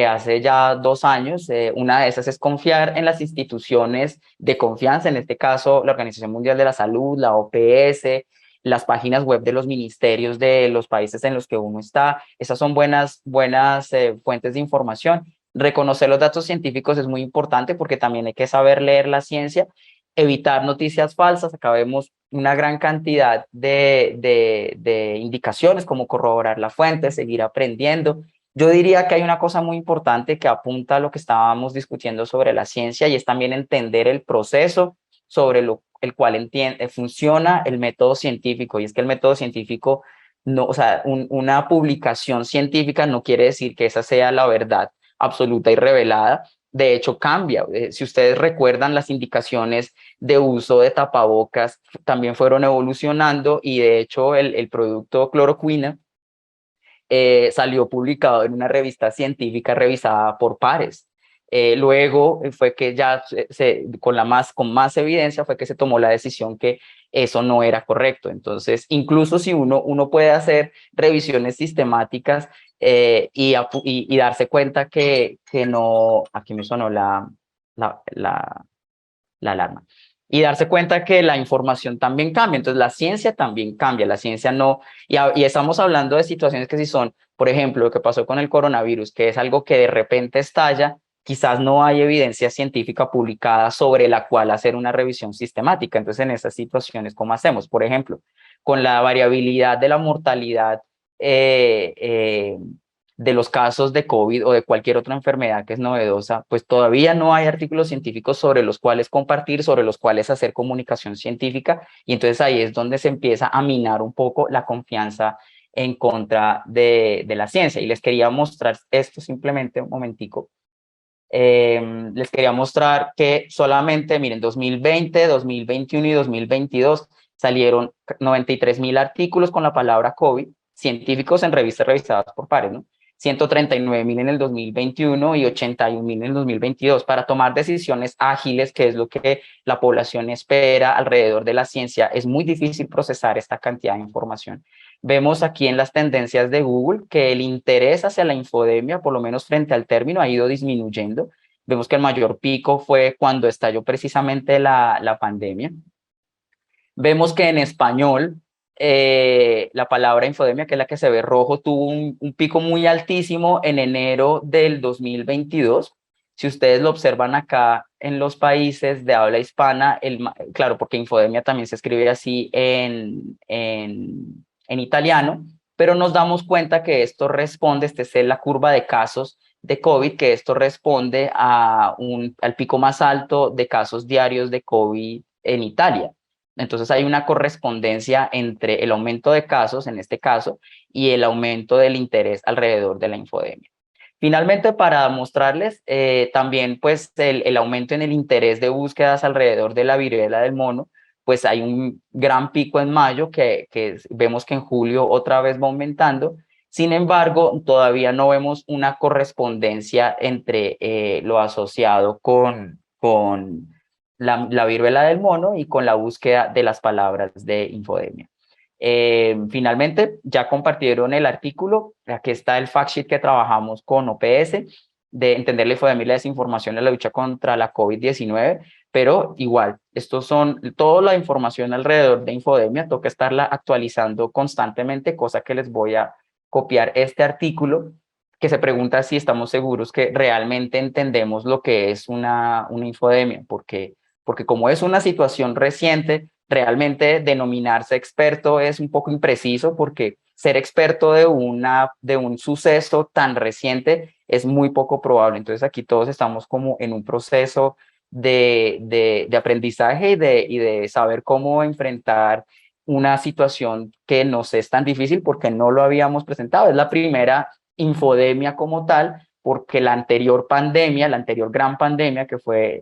hace ya 2 años. Una de esas es confiar en las instituciones de confianza, en este caso la Organización Mundial de la Salud, la OPS, las páginas web de los ministerios de los países en los que uno está. Esas son buenas fuentes de información. Reconocer los datos científicos es muy importante, porque también hay que saber leer la ciencia, evitar noticias falsas. Acá vemos una gran cantidad de indicaciones, como corroborar la fuente, seguir aprendiendo. Yo diría que hay una cosa muy importante que apunta a lo que estábamos discutiendo sobre la ciencia, y es también entender el proceso sobre el cual funciona el método científico. Y es que el método científico, no, o sea, una publicación científica no quiere decir que esa sea la verdad absoluta y revelada. De hecho, cambia. Si ustedes recuerdan, las indicaciones de uso de tapabocas también fueron evolucionando, y de hecho el producto cloroquina salió publicado en una revista científica revisada por pares. Luego fue que ya con más evidencia fue que se tomó la decisión que eso no era correcto. Entonces, incluso si uno puede hacer revisiones sistemáticas y darse cuenta que no, aquí me sonó la alarma. y darse cuenta que la información también cambia, entonces la ciencia también cambia, la ciencia no, y estamos hablando de situaciones que sí son, por ejemplo, lo que pasó con el coronavirus, que es algo que de repente estalla, quizás no hay evidencia científica publicada sobre la cual hacer una revisión sistemática, entonces en esas situaciones, ¿cómo hacemos? Por ejemplo, con la variabilidad de la mortalidad de los casos de COVID o de cualquier otra enfermedad que es novedosa, pues todavía no hay artículos científicos sobre los cuales compartir, sobre los cuales hacer comunicación científica, y entonces ahí es donde se empieza a minar un poco la confianza en contra de la ciencia. Y les quería mostrar esto simplemente un momentico. Les quería mostrar que solamente, miren, 2020, 2021 y 2022 salieron 93.000 artículos con la palabra COVID, científicos en revistas revisadas por pares, ¿no? 139.000 en el 2021 y 81.000 en el 2022 para tomar decisiones ágiles, que es lo que la población espera alrededor de la ciencia. Es muy difícil procesar esta cantidad de información. Vemos aquí en las tendencias de Google que el interés hacia la infodemia, por lo menos frente al término, ha ido disminuyendo. Vemos que el mayor pico fue cuando estalló precisamente la pandemia. Vemos que en español la palabra infodemia, que es la que se ve rojo, tuvo un pico muy altísimo en enero del 2022. Si ustedes lo observan acá en los países de habla hispana, claro, porque infodemia también se escribe así en italiano, pero nos damos cuenta que esto responde, esta es la curva de casos de COVID, que esto responde al pico más alto de casos diarios de COVID en Italia. Entonces hay una correspondencia entre el aumento de casos, en este caso, y el aumento del interés alrededor de la infodemia. Finalmente, para mostrarles también pues, el aumento en el interés de búsquedas alrededor de la viruela del mono, pues hay un gran pico en mayo que vemos que en julio otra vez va aumentando. Sin embargo, todavía no vemos una correspondencia entre lo asociado con la viruela del mono y con la búsqueda de las palabras de infodemia. Finalmente, ya compartieron el artículo, aquí está el fact sheet que trabajamos con OPS, de entender la infodemia y la desinformación en la lucha contra la COVID-19, pero igual, estos son toda la información alrededor de infodemia, toca estarla actualizando constantemente, cosa que les voy a copiar este artículo, que se pregunta si estamos seguros que realmente entendemos lo que es una infodemia, porque como es una situación reciente, realmente denominarse experto es un poco impreciso, porque ser experto de un suceso tan reciente es muy poco probable. Entonces aquí todos estamos como en un proceso de aprendizaje y de saber cómo enfrentar una situación que nos es tan difícil porque no lo habíamos presentado. Es la primera infodemia como tal, porque la anterior pandemia, la anterior gran pandemia, que fue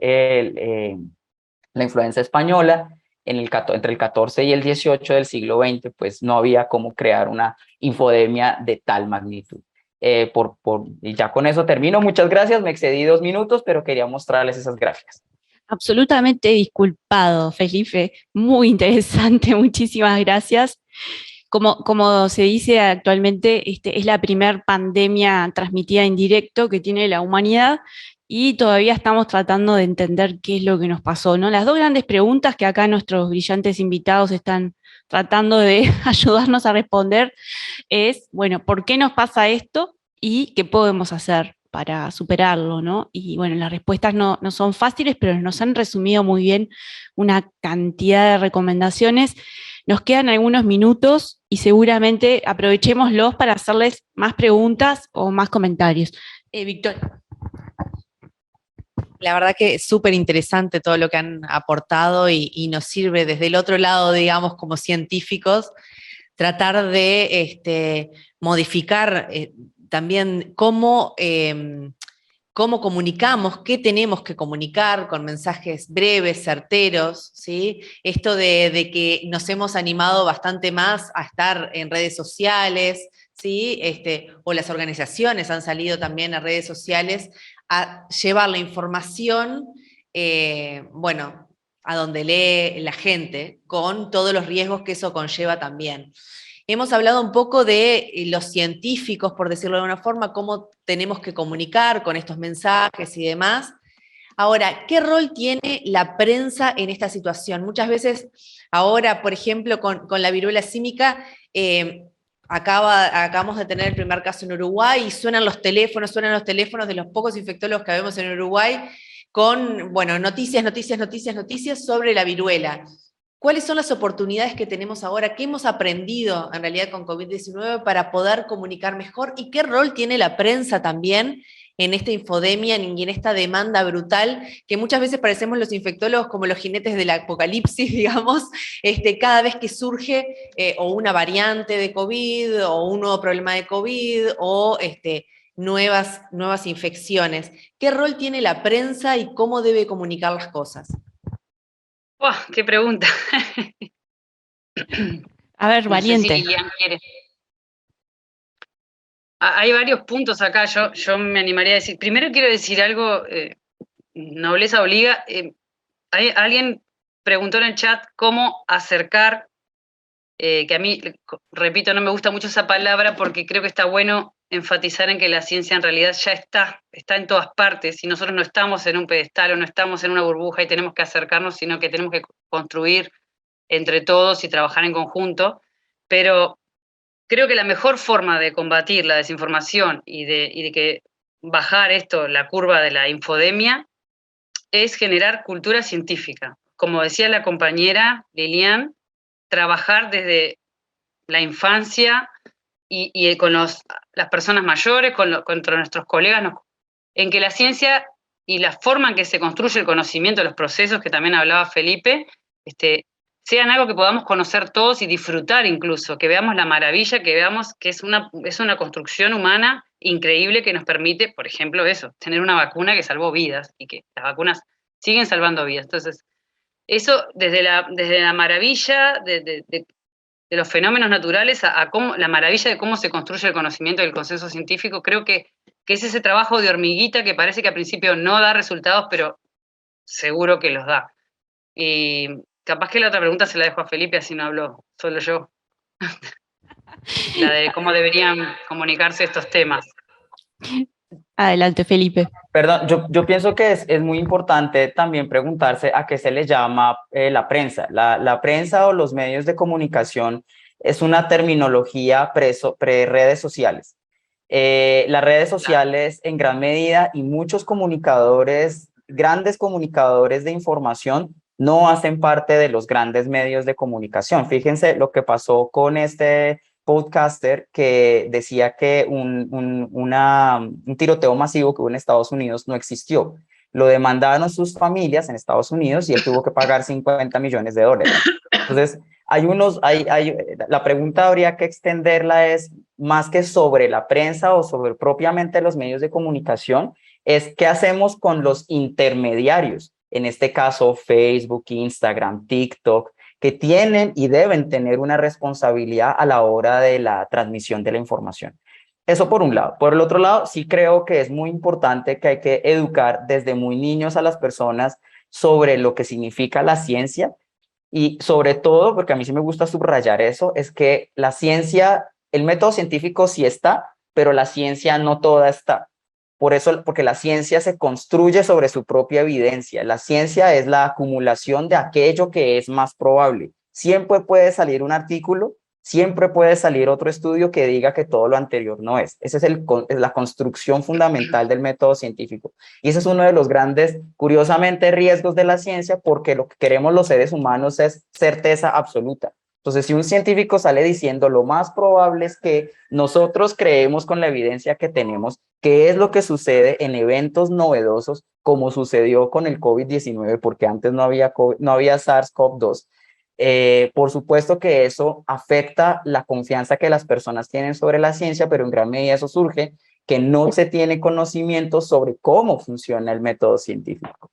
la influenza española, entre el 14 y el 18 del siglo XX, pues no había cómo crear una infodemia de tal magnitud. Y ya con eso termino. Muchas gracias, me excedí 2 minutos, pero quería mostrarles esas gráficas. Absolutamente disculpado, Felipe. Muy interesante, muchísimas gracias. Como se dice actualmente, es la primera pandemia transmitida en directo que tiene la humanidad y todavía estamos tratando de entender qué es lo que nos pasó, ¿no? Las dos grandes preguntas que acá nuestros brillantes invitados están tratando de ayudarnos a responder es, bueno, ¿por qué nos pasa esto y qué podemos hacer para superarlo, ¿no? Y bueno, las respuestas no son fáciles, pero nos han resumido muy bien una cantidad de recomendaciones. Nos quedan algunos minutos y seguramente aprovechémoslos para hacerles más preguntas o más comentarios. Victoria. La verdad que es súper interesante todo lo que han aportado y nos sirve desde el otro lado, digamos, como científicos, tratar de modificar también cómo comunicamos, qué tenemos que comunicar con mensajes breves, certeros, ¿sí? Esto de que nos hemos animado bastante más a estar en redes sociales, ¿sí? O las organizaciones han salido también a redes sociales a llevar la información, bueno, a donde lee la gente, con todos los riesgos que eso conlleva también. Hemos hablado un poco de los científicos, por decirlo de alguna forma, cómo tenemos que comunicar con estos mensajes y demás. Ahora, ¿qué rol tiene la prensa en esta situación? Muchas veces, ahora, por ejemplo, con la viruela símica, acabamos de tener el primer caso en Uruguay y suenan los teléfonos de los pocos infectólogos que vemos en Uruguay con, bueno, noticias sobre la viruela. ¿Cuáles son las oportunidades que tenemos ahora? ¿Qué hemos aprendido en realidad con COVID-19 para poder comunicar mejor? ¿Y qué rol tiene la prensa también en esta infodemia y en esta demanda brutal, que muchas veces parecemos los infectólogos como los jinetes del apocalipsis, digamos, cada vez que surge o una variante de COVID, o un nuevo problema de COVID, o nuevas infecciones? ¿Qué rol tiene la prensa y cómo debe comunicar las cosas? ¡Wow! ¡Qué pregunta! A ver, valiente. No sé si Lilian quiere. Hay varios puntos acá, yo me animaría a decir. Primero quiero decir algo, nobleza obliga. Alguien preguntó en el chat cómo acercar, que a mí, repito, no me gusta mucho esa palabra porque creo que está bueno enfatizar en que la ciencia en realidad ya está en todas partes y nosotros no estamos en un pedestal o no estamos en una burbuja y tenemos que acercarnos, sino que tenemos que construir entre todos y trabajar en conjunto. Pero creo que la mejor forma de combatir la desinformación y de que bajar la curva de la infodemia, es generar cultura científica. Como decía la compañera Lilian, trabajar desde la infancia y con las personas mayores, con nuestros colegas, en que la ciencia y la forma en que se construye el conocimiento, los procesos que también hablaba Felipe, sean algo que podamos conocer todos y disfrutar incluso, que veamos la maravilla, que veamos que es una construcción humana increíble que nos permite, por ejemplo, tener una vacuna que salvó vidas y que las vacunas siguen salvando vidas. Entonces, eso desde la maravilla de los fenómenos naturales a la maravilla de cómo se construye el conocimiento y el consenso científico, creo que es ese trabajo de hormiguita que parece que al principio no da resultados, pero seguro que los da. Y capaz que la otra pregunta se la dejo a Felipe, así no hablo solo yo. La de cómo deberían comunicarse estos temas. Adelante, Felipe. Perdón, yo pienso que es muy importante también preguntarse a qué se le llama la prensa. La prensa o los medios de comunicación es una terminología pre-redes sociales. Las redes sociales en gran medida y muchos comunicadores, grandes comunicadores de información, no hacen parte de los grandes medios de comunicación. Fíjense lo que pasó con este podcaster que decía que un tiroteo masivo que hubo en Estados Unidos no existió. Lo demandaron sus familias en Estados Unidos y él tuvo que pagar $50 millones. Entonces, la pregunta habría que extenderla es más que sobre la prensa o sobre propiamente los medios de comunicación, es qué hacemos con los intermediarios, en este caso Facebook, Instagram, TikTok, que tienen y deben tener una responsabilidad a la hora de la transmisión de la información. Eso por un lado. Por el otro lado, sí creo que es muy importante que hay que educar desde muy niños a las personas sobre lo que significa la ciencia y sobre todo, porque a mí sí me gusta subrayar eso, es que la ciencia, el método científico sí está, pero la ciencia no toda está. Por eso, porque la ciencia se construye sobre su propia evidencia. La ciencia es la acumulación de aquello que es más probable. Siempre puede salir un artículo, siempre puede salir otro estudio que diga que todo lo anterior no es. Esa es la construcción fundamental del método científico. Y ese es uno de los grandes, curiosamente, riesgos de la ciencia, porque lo que queremos los seres humanos es certeza absoluta. Entonces, si un científico sale diciendo lo más probable es que nosotros creemos con la evidencia que tenemos, qué es lo que sucede en eventos novedosos, como sucedió con el COVID-19, porque antes no había SARS-CoV-2, por supuesto que eso afecta la confianza que las personas tienen sobre la ciencia, pero en gran medida eso surge que no se tiene conocimiento sobre cómo funciona el método científico.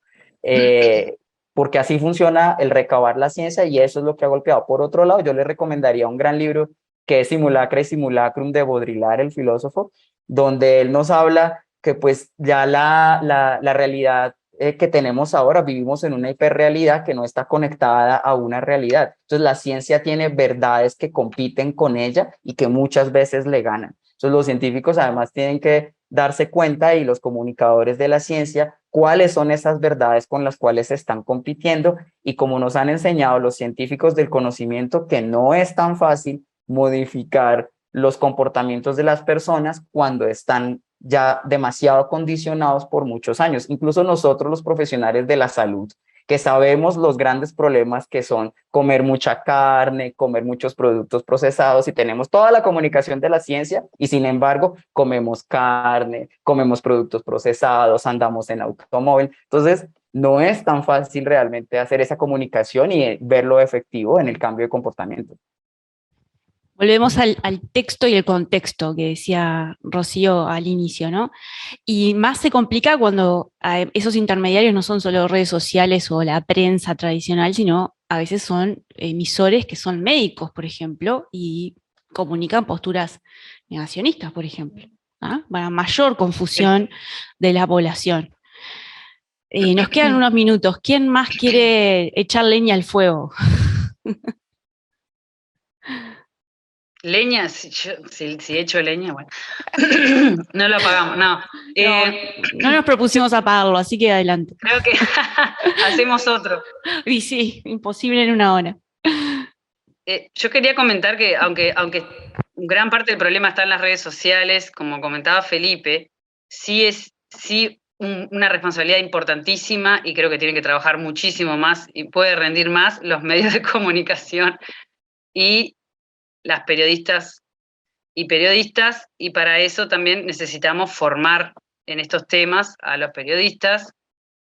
Porque así funciona el recabar la ciencia y eso es lo que ha golpeado. Por otro lado, yo le recomendaría un gran libro que es Simulacra y Simulacrum de Baudrillard, el filósofo, donde él nos habla que pues ya la realidad que tenemos ahora, vivimos en una hiperrealidad que no está conectada a una realidad. Entonces la ciencia tiene verdades que compiten con ella y que muchas veces le ganan. Entonces los científicos además tienen que darse cuenta, y los comunicadores de la ciencia, cuáles son esas verdades con las cuales se están compitiendo, y como nos han enseñado los científicos del conocimiento, que no es tan fácil modificar los comportamientos de las personas cuando están ya demasiado condicionados por muchos años. Incluso nosotros, los profesionales de la salud, que sabemos los grandes problemas que son comer mucha carne, comer muchos productos procesados, y tenemos toda la comunicación de la ciencia, y sin embargo comemos carne, comemos productos procesados, andamos en automóvil. Entonces, no es tan fácil realmente hacer esa comunicación y verlo efectivo en el cambio de comportamiento. Volvemos al texto y el contexto que decía Rocío al inicio, ¿no? Y más se complica cuando esos intermediarios no son solo redes sociales o la prensa tradicional, sino a veces son emisores que son médicos, por ejemplo, y comunican posturas negacionistas, por ejemplo, ¿ah? Para mayor confusión de la población. Nos quedan unos minutos. ¿Quién más quiere echar leña al fuego? Leña, si echo leña, bueno. No lo apagamos, no. No nos propusimos apagarlo, así que adelante. Creo que hacemos otro. Y sí, imposible en una hora. Yo quería comentar que aunque gran parte del problema está en las redes sociales, como comentaba Felipe, sí es una responsabilidad importantísima, y creo que tienen que trabajar muchísimo más y puede rendir más los medios de comunicación y las periodistas, y para eso también necesitamos formar en estos temas a los periodistas,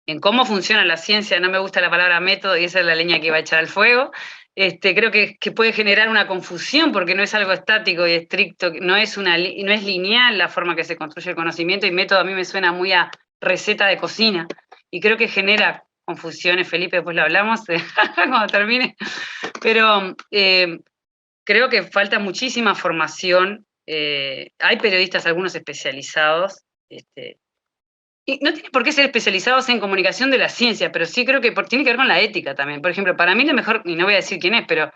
en cómo funciona la ciencia. No me gusta la palabra método, y esa es la leña que iba a echar al fuego. Creo que puede generar una confusión, porque no es algo estático y estricto, no es lineal la forma que se construye el conocimiento, y método a mí me suena muy a receta de cocina, y creo que genera confusiones. Felipe, después lo hablamos cuando termine, pero creo que falta muchísima formación. Hay periodistas, algunos especializados, y no tiene por qué ser especializados en comunicación de la ciencia, pero sí creo que tiene que ver con la ética también. Por ejemplo, para mí la mejor, y no voy a decir quién es, pero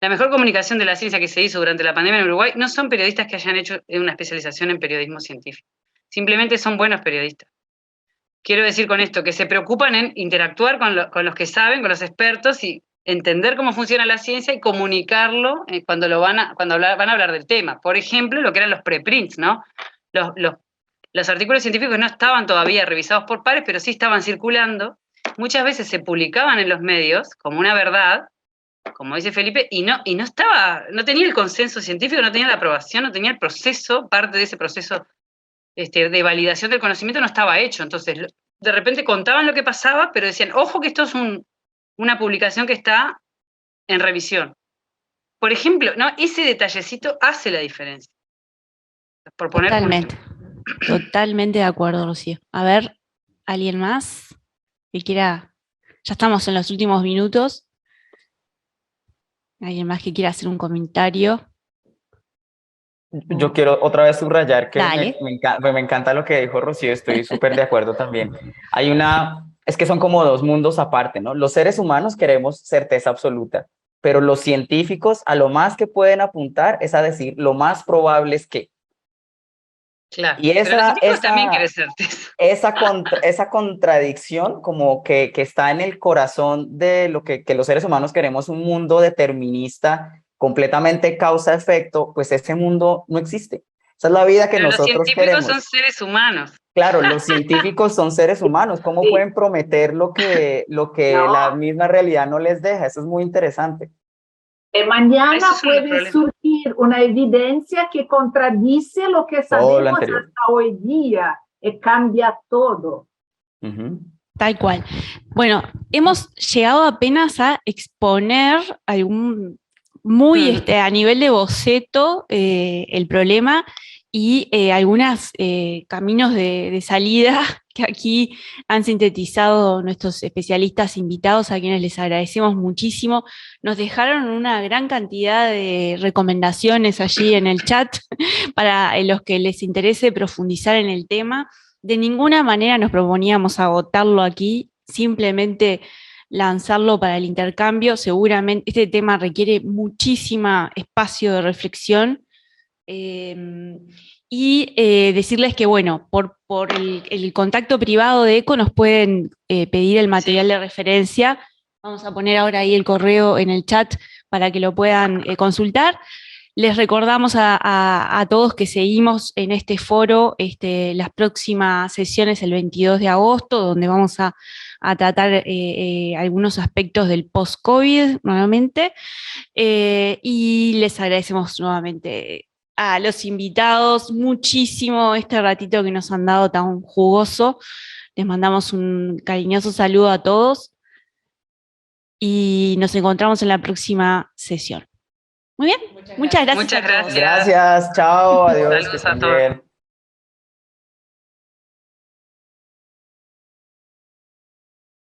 la mejor comunicación de la ciencia que se hizo durante la pandemia en Uruguay no son periodistas que hayan hecho una especialización en periodismo científico. Simplemente son buenos periodistas. Quiero decir con esto que se preocupan en interactuar con los que saben, con los expertos, y entender cómo funciona la ciencia y comunicarlo cuando van a hablar del tema. Por ejemplo, lo que eran los preprints, ¿no? Los artículos científicos no estaban todavía revisados por pares, pero sí estaban circulando. Muchas veces se publicaban en los medios como una verdad, como dice Felipe, y no tenía el consenso científico, no tenía la aprobación, no tenía el proceso, parte de ese proceso de validación del conocimiento no estaba hecho. Entonces, de repente contaban lo que pasaba, pero decían, ojo que esto es una publicación que está en revisión. Por ejemplo, ¿no? Ese detallecito hace la diferencia. Por poner Totalmente de acuerdo, Rocío. A ver, ¿alguien más que quiera? Ya estamos en los últimos minutos. ¿Alguien más que quiera hacer un comentario? Yo quiero otra vez subrayar que me encanta lo que dijo Rocío, estoy súper de acuerdo también. Es que son como dos mundos aparte, ¿no? Los seres humanos queremos certeza absoluta, pero los científicos a lo más que pueden apuntar es a decir, lo más probable es que. Claro, y pero los científicos también quieren certeza. Esa contradicción como que está en el corazón de lo que los seres humanos queremos, un mundo determinista, completamente causa-efecto, pues ese mundo no existe. Esa es la vida que nosotros queremos. Los científicos son seres humanos. Claro, los científicos son seres humanos. ¿Cómo pueden prometer lo que no. La misma realidad no les deja? Eso es muy interesante. Mañana puede surgir una evidencia que contradice lo que sabemos hasta hoy día y cambia todo. Tal cual. Bueno, hemos llegado apenas a exponer algún a nivel de boceto el problema y algunos caminos de salida que aquí han sintetizado nuestros especialistas invitados, a quienes les agradecemos muchísimo. Nos dejaron una gran cantidad de recomendaciones allí en el chat para los que les interese profundizar en el tema. De ninguna manera nos proponíamos agotarlo aquí, simplemente lanzarlo para el intercambio. Seguramente este tema requiere muchísimo espacio de reflexión, Y decirles que, bueno, por el contacto privado de ECO nos pueden pedir el material de referencia. Vamos a poner ahora ahí el correo en el chat para que lo puedan consultar. Les recordamos a todos que seguimos en este foro las próximas sesiones el 22 de agosto, donde vamos a tratar algunos aspectos del post-COVID nuevamente. Y les agradecemos nuevamente a los invitados muchísimo este ratito que nos han dado tan jugoso. Les mandamos un cariñoso saludo a todos y nos encontramos en la próxima sesión. Muy bien, muchas gracias. Muchas gracias. Gracias, chao, adiós. Saludos Que a estén todos. bien.